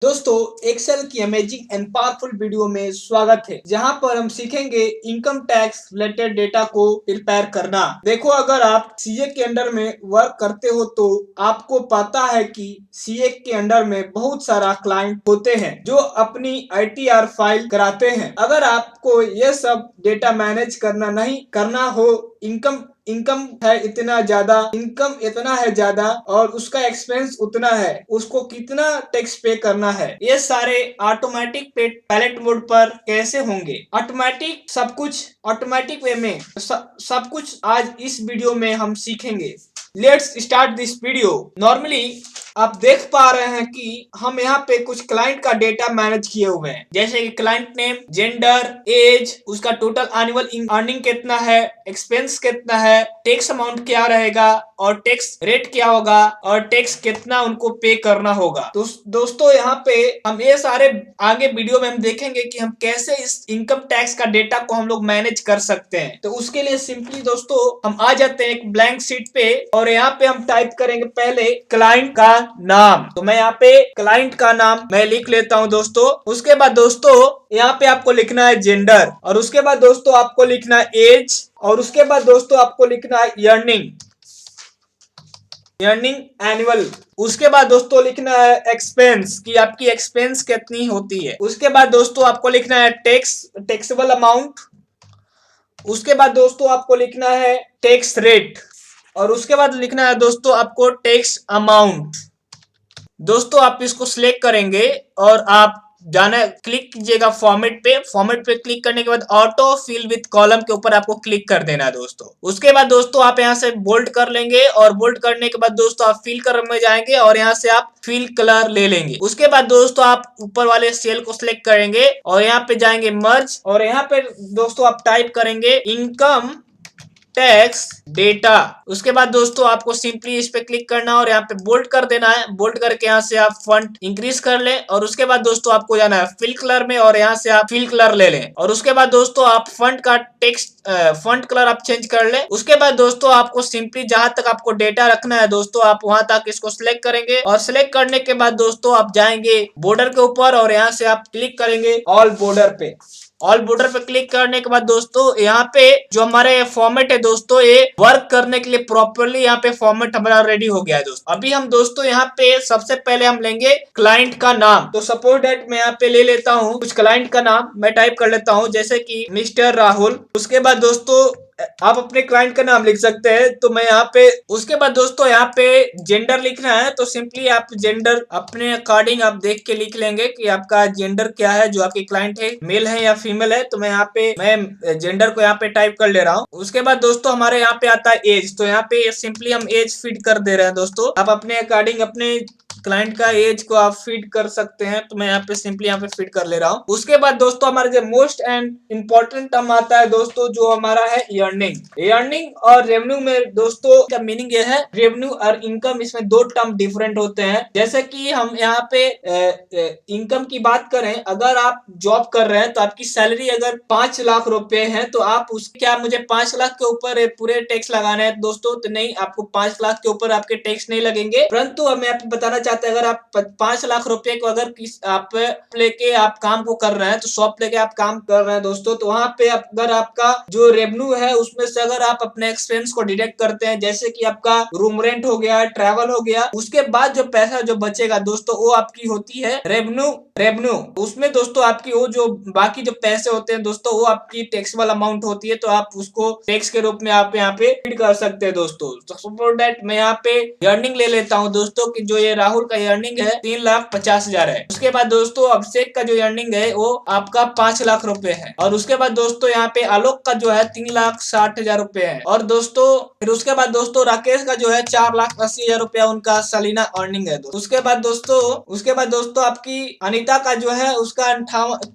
दोस्तों, एक्सेल की amazing and powerful video में स्वागत है, जहां पर हम सीखेंगे इनकम टैक्स रिलेटेड डेटा को प्रिपेयर करना। देखो, अगर आप सीए के अंडर में वर्क करते हो तो आपको पता है कि सीए के अंडर में बहुत सारा क्लाइंट होते हैं जो अपनी आईटीआर फाइल कराते हैं। अगर आपको ये सब डेटा मैनेज करना नहीं करना हो, इनकम इनकम इतना है ज्यादा और उसका एक्सपेंस उतना है, उसको कितना टैक्स पे करना है, ये सारे ऑटोमेटिक पैलेट मोड पर कैसे होंगे। ऑटोमेटिक वे में सब कुछ आज इस वीडियो में हम सीखेंगे। Let's start this video. Normally आप देख पा रहे हैं कि हम यहाँ पे कुछ क्लाइंट का डेटा मैनेज किए हुए हैं, जैसे कि क्लाइंट नेम, जेंडर, एज, उसका टोटल एनुअल अर्निंग कितना है, एक्सपेंस कितना है, टैक्स अमाउंट क्या रहेगा और टैक्स रेट क्या होगा और टैक्स कितना उनको पे करना होगा। तो दोस्तों, यहाँ पे हम ये सारे आगे वीडियो में हम देखेंगे कि हम कैसे इस इनकम टैक्स का डेटा को हम लोग मैनेज कर सकते हैं। तो उसके लिए सिंपली दोस्तों हम आ जाते हैं एक ब्लैंक शीट पे और यहाँ पे हम टाइप करेंगे पहले क्लाइंट का नाम। तो मैं यहाँ पे क्लाइंट का नाम मैं लिख लेता हूँ दोस्तों। उसके बाद दोस्तों यहाँ पे आपको लिखना है जेंडर, और उसके बाद दोस्तों आपको लिखना है एज, और उसके बाद दोस्तों आपको लिखना है अर्निंग एनुअल। उसके बाद दोस्तों लिखना है एक्सपेंस कि आपकी एक्सपेंस कितनी होती है। उसके बाद दोस्तों आपको लिखना है टैक्सेबल अमाउंट। उसके बाद दोस्तों आपको लिखना है टैक्स रेट, और उसके बाद लिखना है दोस्तों आपको टैक्स अमाउंट। दोस्तों आप इसको सिलेक्ट करेंगे और आप जाना क्लिक कीजिएगा फॉर्मेट पे क्लिक करने के बाद ऑटो फिल विद कॉलम के ऊपर आपको क्लिक कर देना है दोस्तों। उसके बाद दोस्तों आप यहाँ से बोल्ड कर लेंगे और बोल्ड करने के बाद दोस्तों आप फिल कलर में जाएंगे और यहाँ से आप फिल कलर ले लेंगे। उसके बाद दोस्तों आप ऊपर वाले सेल को सिलेक्ट करेंगे और यहाँ पे जाएंगे मर्ज, और यहाँ पे दोस्तों आप टाइप करेंगे इनकम टैक्स डेटा। उसके बाद दोस्तों आपको सिंपली इस पे क्लिक करना और यहाँ पे बोल्ड कर देना है। बोल्ड करके यहाँ से आप फॉन्ट इंक्रीज कर ले, और उसके बाद दोस्तों आपको जाना है फिल कलर में और यहाँ से आप फिल कलर ले लें, और उसके बाद दोस्तों आप फॉन्ट का टेक्स्ट फॉन्ट कलर आप चेंज कर ले। उसके बाद दोस्तों आपको सिंपली जहां तक आपको डेटा रखना है दोस्तों आप वहां तक इसको सिलेक्ट करेंगे, और सिलेक्ट करने के बाद दोस्तों आप जाएंगे बॉर्डर के ऊपर और यहाँ से आप क्लिक करेंगे ऑल बॉर्डर पे क्लिक करने के बाद दोस्तों यहाँ पे जो हमारे फॉर्मेट है दोस्तों, ये वर्क करने के लिए प्रॉपरली यहाँ पे फॉर्मेट हमारा रेडी हो गया है दोस्तों। अभी हम दोस्तों यहाँ पे सबसे पहले हम लेंगे क्लाइंट का नाम। तो सपोज दैट मैं यहाँ पे ले लेता हूँ कुछ क्लाइंट का नाम, मैं टाइप कर लेता हूँ जैसे कि मिस्टर राहुल। उसके बाद दोस्तों आप अपने क्लाइंट का नाम लिख सकते हैं। तो मैं यहाँ पे उसके बाद दोस्तों यहाँ पे जेंडर लिखना है, तो सिंपली आप जेंडर अपने अकॉर्डिंग आप देख के लिख लेंगे कि आपका जेंडर क्या है, जो आपके क्लाइंट है मेल है या फीमेल है। तो मैं जेंडर को यहाँ पे टाइप कर ले रहा हूँ। उसके बाद दोस्तों हमारे यहाँ पे आता है एज, तो यहाँ पे सिंपली हम एज फीड कर दे रहे हैं दोस्तों। आप अपने अकॉर्डिंग अपने क्लाइंट का एज को आप फीड कर सकते हैं, तो मैं यहाँ पे सिंपली यहाँ पे फीड कर ले रहा हूँ। उसके बाद दोस्तों हमारे जो मोस्ट एंड इम्पोर्टेंट टर्म आता है दोस्तों, जो हमारा है अर्निंग और रेवेन्यू में दोस्तों का मीनिंग ये है, रेवेन्यू और इनकम, इसमें दो टर्म डिफरेंट होते हैं। जैसे कि हम यहाँ पे इनकम की बात करें, अगर आप जॉब कर रहे हैं तो आपकी सैलरी अगर 5 लाख रुपए है तो आप उसके क्या मुझे 5 लाख के ऊपर पूरे टैक्स लगाना है दोस्तों? तो नहीं, आपको 5 लाख के ऊपर आपके टैक्स नहीं लगेंगे। परंतु मैं आपको बताना चाहते हैं, अगर आप 5 लाख रुपए को अगर आप लेके आप काम को कर रहे हैं, तो शॉप लेके आप काम कर रहे हैं दोस्तों, तो वहां पे अगर आपका जो रेवेन्यू है उसमें से अगर आप अपने एक्सपेंस को डिडक्ट करते हैं, जैसे कि आपका रूम रेंट हो गया, ट्रैवल हो गया, उसके बाद जो पैसा जो बचेगा दोस्तों वो आपकी होती है रेवेन्यू। उसमें दोस्तों आपकी वो जो बाकी जो पैसे होते हैं दोस्तों वो आपकी टैक्सेबल अमाउंट होती है, तो आप उसको टैक्स के रूप में आप यहाँ पे फीड कर सकते हैं दोस्तों। तो सपोज दैट मैं यहाँ पे अर्निंग ले लेता हूँ दोस्तों कि जो ये राहुल का अर्निंग है 3,50,000 है। उसके बाद दोस्तों अभिषेक का जो अर्निंग है वो आपका 5 लाख रुपए है, और उसके बाद दोस्तों यहाँ पे आलोक का जो है 3,60,000 रुपए है, और दोस्तों फिर उसके बाद दोस्तों राकेश का जो है 4,80,000 रुपया उनका सालाना अर्निंग है। उसके बाद दोस्तों आपकी अनिता का जो है उसका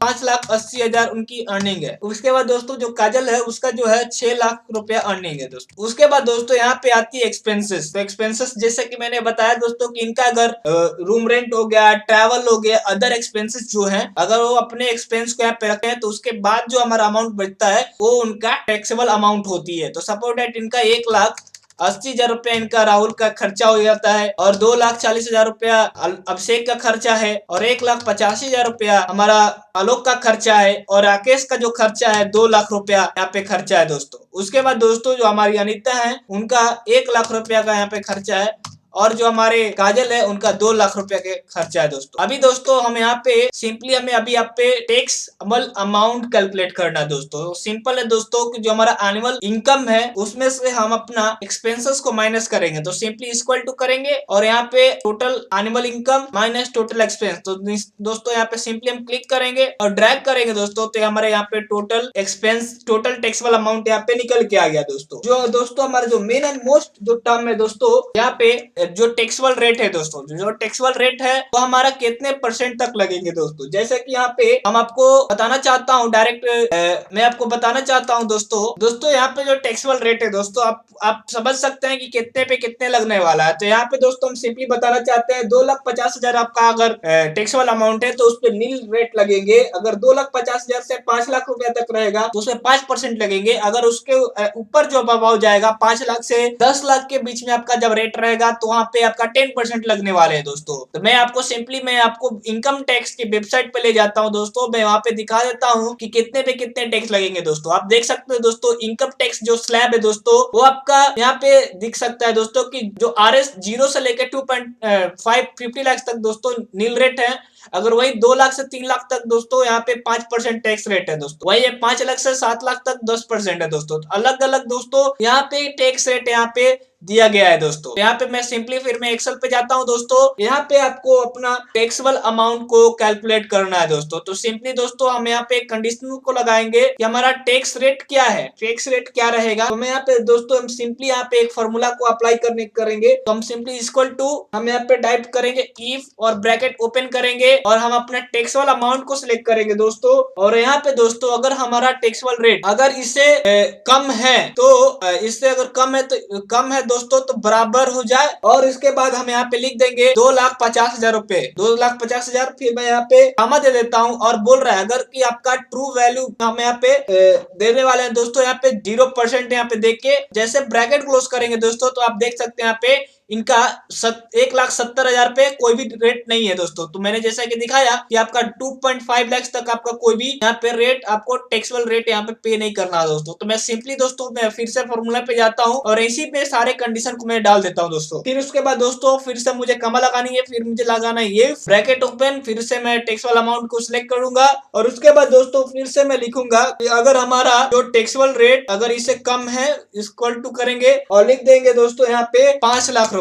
5,80,000 उनकी अर्निंग है। उसके बाद दोस्तों जो काजल है उसका जो है 6 लाख रुपया अर्निंग है दोस्तों। उसके बाद दोस्तों यहाँ पे आती है एक्सपेंसेस। तो एक्सपेंसेस जैसे कि मैंने बताया दोस्तों कि इनका अगर रूम रेंट हो गया, ट्रैवल हो गया, अदर एक्सपेंसेस जो है अगर वो अपने एक्सपेंस को यहाँ पे रखे हैं तो उसके बाद जो हमारा अमाउंट बचता है वो उनका टैक्सेबल अमाउंट होती है। तो सपोज दैट इनका 1,80,000 80,000 रुपया इनका राहुल का खर्चा हो जाता है और 2,40,000 रुपया अभिषेक का खर्चा है और 1,85,000 रुपया हमारा आलोक का खर्चा है और राकेश का जो खर्चा है 2 लाख रुपया यहाँ पे खर्चा है दोस्तों। उसके बाद दोस्तों जो हमारी अनीता है उनका 1 लाख रुपया का यहाँ पे खर्चा है और जो हमारे काजल है उनका 2 लाख रुपया के खर्चा है दोस्तों। अभी दोस्तों हम यहाँ पे सिंपली हमें अभी यहाँ पे टैक्सेबल अमाउंट कैलकुलेट करना है दोस्तों। सिंपल है दोस्तों कि जो हमारा एनुअल इनकम है उसमें से हम अपना एक्सपेंसेस को माइनस करेंगे तो सिंपली इक्वल टू करेंगे और यहाँ पे total annual income minus total expense. तो दोस्तों यहाँ पे सिंपली हम क्लिक करेंगे और ड्रैग करेंगे दोस्तों तो हमारे यहाँ पे total expense total taxable amount यहाँ पे निकल के आ गया दोस्तों। जो दोस्तों हमारा जो मेन एंड मोस्ट जो टर्म है दोस्तों यहाँ पे जो टैक्सेबल रेट है दोस्तों, जो टैक्सेबल रेट है वो हमारा कितने परसेंट तक लगेंगे दोस्तों। जैसे कि यहाँ पे हम आपको बताना चाहता हूँ डायरेक्ट मैं आपको बताना चाहता हूँ दोस्तों यहाँ पे जो टैक्सेबल रेट है दोस्तों आप समझ सकते हैं कि कितने पे कितने लगने वाला है। तो यहाँ पे दोस्तों हम सिंपली बताना चाहते हैं 2,50,000 आपका अगर टैक्सेबल अमाउंट है तो उस पर नील रेट लगेंगे। अगर 2,50,000 से 5 लाख रुपया तक रहेगा तो उसमें 5% लगेंगे। अगर उसके ऊपर जो अमाउंट जाएगा 5 लाख से 10 लाख के बीच में आपका जब रेट रहेगा तो वहां पे आपका 10% लगने वाले हैं दोस्तों। तो मैं आपको इनकम टैक्स की वेबसाइट पे ले जाता हूं दोस्तों। मैं वहां पे दिखा देता हूं कि कितने पे कितने टैक्स लगेंगे दोस्तों। आप देख सकते हो दोस्तों इनकम टैक्स जो स्लैब है दोस्तों वो आपका यहाँ पे दिख सकता है दोस्तों कि जो RS 0 से लेकर 2.50 लाख तक दोस्तों नील रेट है। अगर वही 2 लाख से 3 लाख तक दोस्तों यहाँ पे 5% टैक्स रेट है दोस्तों। वही 5 लाख से 7 लाख तक 10% है दोस्तों। अलग अलग दोस्तों यहाँ पे टैक्स रेट यहाँ पे दिया गया है दोस्तों। यहाँ पे मैं सिंपली फिर मैं एक्सेल पे जाता हूँ दोस्तों। यहाँ पे आपको अपना टैक्सेबल अमाउंट को कैलकुलेट करना है दोस्तों। तो सिंपली दोस्तों हम यहाँ पे कंडीशन को लगाएंगे कि हमारा टैक्स रेट क्या है, टैक्स रेट क्या रहेगा। तो मैं यहाँ पे दोस्तों हम सिंपली यहाँ पे एक फॉर्मूला को अप्लाई करेंगे। तो हम सिंपली इक्वल टू हम यहाँ पे टाइप करेंगे इफ और ब्रैकेट ओपन करेंगे और हम अपना टैक्सेबल अमाउंट को सिलेक्ट करेंगे दोस्तों। और यहाँ पे दोस्तों अगर हमारा टैक्सेबल रेट अगर इससे कम है तो इससे अगर कम है दोस्तों तो बराबर हो जाए और इसके बाद हम यहाँ पे लिख देंगे 2,50,000 रुपए 2,50,000। फिर मैं यहाँ पे कामा दे देता हूँ और बोल रहा है अगर कि आपका ट्रू वैल्यू हम यहाँ पे देने वाले हैं दोस्तों। यहाँ पे 0% यहाँ पे देख के जैसे ब्रैकेट क्लोज करेंगे दोस्तों तो आप देख सकते हैं यहाँ पे इनका 1,70,000 पे कोई भी रेट नहीं है दोस्तों। तो मैंने जैसा कि दिखाया कि आपका 2.5 लाख तक आपका कोई भी यहाँ पे रेट आपको टैक्सेबल रेट यहाँ पे नहीं करना है दोस्तों। तो मैं सिंपली दोस्तों मैं फिर से फॉर्मूला पे जाता हूँ और इसी पे सारे कंडीशन को मैं डाल देता हूँ दोस्तों। फिर उसके बाद दोस्तों फिर से मुझे कमा लगानी है, फिर मुझे लगाना है ये ब्रैकेट ओपन, फिर से मैं टैक्सेबल अमाउंट को सिलेक्ट करूंगा और उसके बाद दोस्तों फिर से मैं लिखूंगा कि अगर हमारा जो टैक्सेबल रेट अगर इससे कम है इक्वल टू करेंगे और लिख देंगे दोस्तों यहाँ पे 5 लाख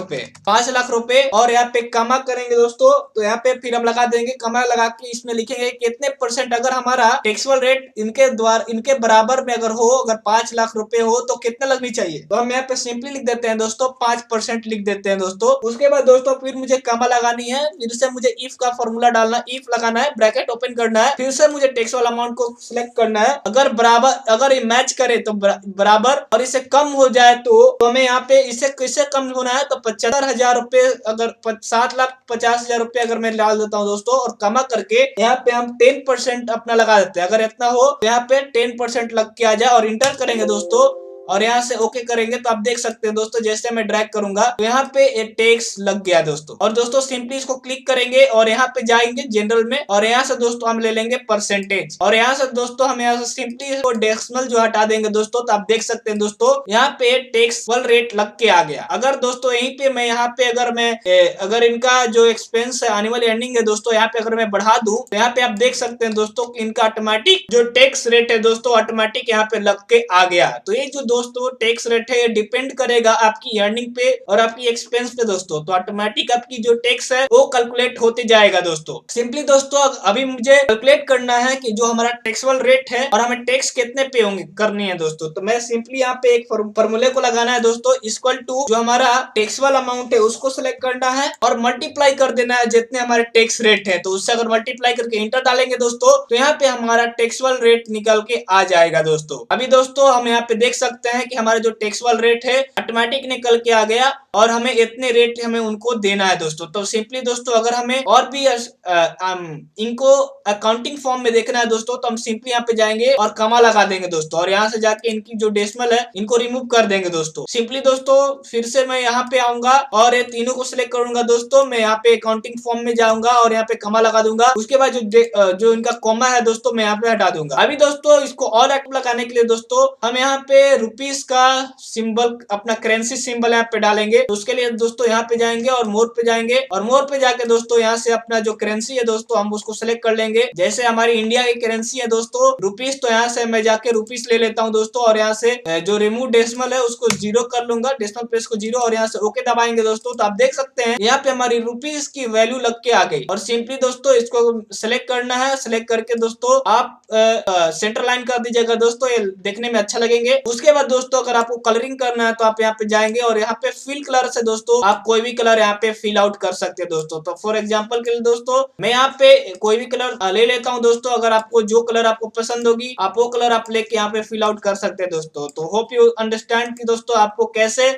रुपए और यहाँ पे कमा करेंगे दोस्तों। तो यहाँ पे फिर हम लगा देंगे कमा लगा के इसमें लिखेंगे कितने परसेंट अगर हमारा टैक्सेबल रेट इनके बराबर में अगर हो, अगर 5 लाख रुपए हो तो कितना लगनी चाहिए। तो हम यहाँ पे सिंपली लिख देते हैं दोस्तों 5% लिख देते हैं दोस्तों। उसके बाद दोस्तों फिर मुझे कमा लगानी है, फिर से मुझे इफ का फॉर्मूला डालना, इफ लगाना है, ब्रैकेट ओपन करना है, फिर से मुझे टैक्सेबल अमाउंट को सिलेक्ट करना है। अगर ये मैच करे तो बराबर और इसे कम हो जाए तो हमें यहाँ पे इसे किससे कम होना है तो 75,000 रुपए अगर 7,50,000 रुपए अगर मैं डाल देता हूँ दोस्तों और कमा करके यहाँ पे हम 10% अपना लगा देते हैं। अगर इतना हो तो यहाँ पे 10% लग के आ जाए और इंटर करेंगे दोस्तों और यहाँ से ओके करेंगे तो आप देख सकते हैं दोस्तों जैसे मैं ड्रैग करूंगा तो यहाँ पे एक टैक्स लग गया दोस्तों। और दोस्तों सिंपली इसको क्लिक करेंगे और यहाँ पे जाएंगे जनरल में और यहाँ से दोस्तों हम ले लेंगे परसेंटेज और यहाँ से दोस्तों हम यहाँ से सिंपली इसको डेसिमल जो हटा देंगे दोस्तों। तो आप देख सकते हैं दोस्तों यहाँ पे टैक्सेबल रेट लग के आ गया। अगर दोस्तों यहीं पे मैं यहाँ पे अगर इनका जो एक्सपेंस है एनुअल एंडिंग है दोस्तों यहाँ पे अगर मैं बढ़ा दूं तो यहाँ पे आप देख सकते हैं दोस्तों कि इनका ऑटोमेटिक जो टैक्स रेट है दोस्तों ऑटोमेटिक यहाँ पे लग के आ गया। तो ये जो दोस्तों टैक्स रेट है ये डिपेंड करेगा आपकी अर्निंग पे और आपकी एक्सपेंस पे दोस्तों। तो ऑटोमेटिक आपकी जो टैक्स है वो कैलकुलेट होते जाएगा दोस्तों। सिंपली दोस्तों अभी मुझे कैलकुलेट करना है कि जो हमारा टैक्सेबल रेट है और हमें टैक्स कितने पे होंगे करनी है दोस्तों। तो मैं सिंपली यहाँ पे एक फॉर्मूले को लगाना है दोस्तों इक्वल टू जो हमारा टैक्सेबल अमाउंट है उसको सिलेक्ट करना है और मल्टीप्लाई कर देना है जितने हमारे टैक्स रेट है। तो उससे अगर मल्टीप्लाई करके इंटर डालेंगे दोस्तों तो यहाँ पे हमारा टैक्सेबल रेट निकल के आ जाएगा दोस्तों। अभी दोस्तों हम यहाँ पे देख सकते सकते हैं कि हमारा जो टैक्सेबल रेट है ऑटोमेटिक निकल के आ गया और हमें इतने रेट हमें उनको देना है दोस्तों। तो सिंपली दोस्तों अगर हमें और भी इनको अकाउंटिंग फॉर्म में देखना है दोस्तों तो हम सिंपली यहाँ पे जाएंगे और कमा लगा देंगे दोस्तों, और यहाँ से जाके इनकी जो डेसिमल है इनको रिमूव कर देंगे दोस्तों। सिंपली दोस्तों फिर से मैं यहाँ पे आऊंगा और ये तीनों को सिलेक्ट करूंगा दोस्तों। मैं यहाँ पे अकाउंटिंग फॉर्म में जाऊंगा और यहाँ पे कमा लगा दूंगा। उसके बाद जो इनका कॉमा है दोस्तों मैं यहाँ पे हटा दूंगा। अभी दोस्तों इसको और एक्टिव लगाने के लिए दोस्तों हम यहाँ पे रुपीस का सिंबल, अपना करेंसी सिंबल यहाँ पे डालेंगे। तो उसके लिए दोस्तों यहाँ पे जाएंगे और मोर पे जाएंगे और मोर पे जाके दोस्तों यहाँ से अपना जो करेंसी है दोस्तों हम उसको सिलेक्ट कर लेंगे। जैसे हमारी इंडिया की करेंसी है दोस्तों रुपीस, तो यहाँ से मैं जाके रुपीस ले लेता हूँ दोस्तों और यहाँ से जो रिमूव डेसिमल है उसको 0 कर लूंगा, डेसिमल प्लेस को 0, और यहाँ से ओके दबाएंगे दोस्तों। तो आप देख सकते हैं यहाँ पे हमारी रुपीस की वैल्यू लग के आ गई। और सिंपली दोस्तों इसको सिलेक्ट करना है, सिलेक्ट करके दोस्तों आप सेंटर लाइन कर दीजिएगा दोस्तों, ये देखने में अच्छा लगेंगे। उसके बाद दोस्तों अगर आपको कलरिंग करना है तो आप यहाँ पे जाएंगे और यहाँ पे फिल कलर से दोस्तों आप कोई भी कलर यहाँ पे फिल आउट कर सकते हैं दोस्तों। तो फॉर एग्जांपल के लिए दोस्तों मैं यहाँ पे कोई भी कलर ले लेता हूँ दोस्तों। अगर आपको जो कलर आपको पसंद होगी आप वो कलर आप लेके यहाँ पे फिल आउट कर सकते हैं दोस्तों। तो होप यू अंडरस्टैंड कि दोस्तों आपको कैसे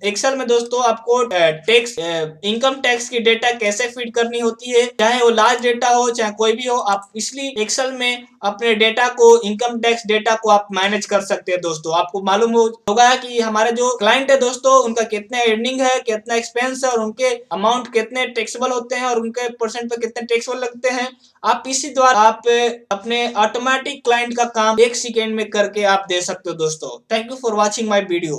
एक्सेल में दोस्तों आपको टैक्स, इनकम टैक्स की डेटा कैसे फीड करनी होती है, चाहे वो लार्ज डेटा हो चाहे कोई भी हो। आप इसलिए एक्सेल में अपने डेटा को, इनकम टैक्स डेटा को आप मैनेज कर सकते हैं दोस्तों। आपको मालूम होगा कि हमारे जो क्लाइंट है दोस्तों उनका कितना अर्निंग है, कितना एक्सपेंस है और उनके अमाउंट कितने टैक्सेबल होते हैं और उनके परसेंट पे कितने टैक्सेबल लगते हैं। आप इसी द्वारा आप अपने ऑटोमेटिक क्लाइंट का काम 1 सेकेंड में करके आप दे सकते हो दोस्तों। Thank you for watching my video.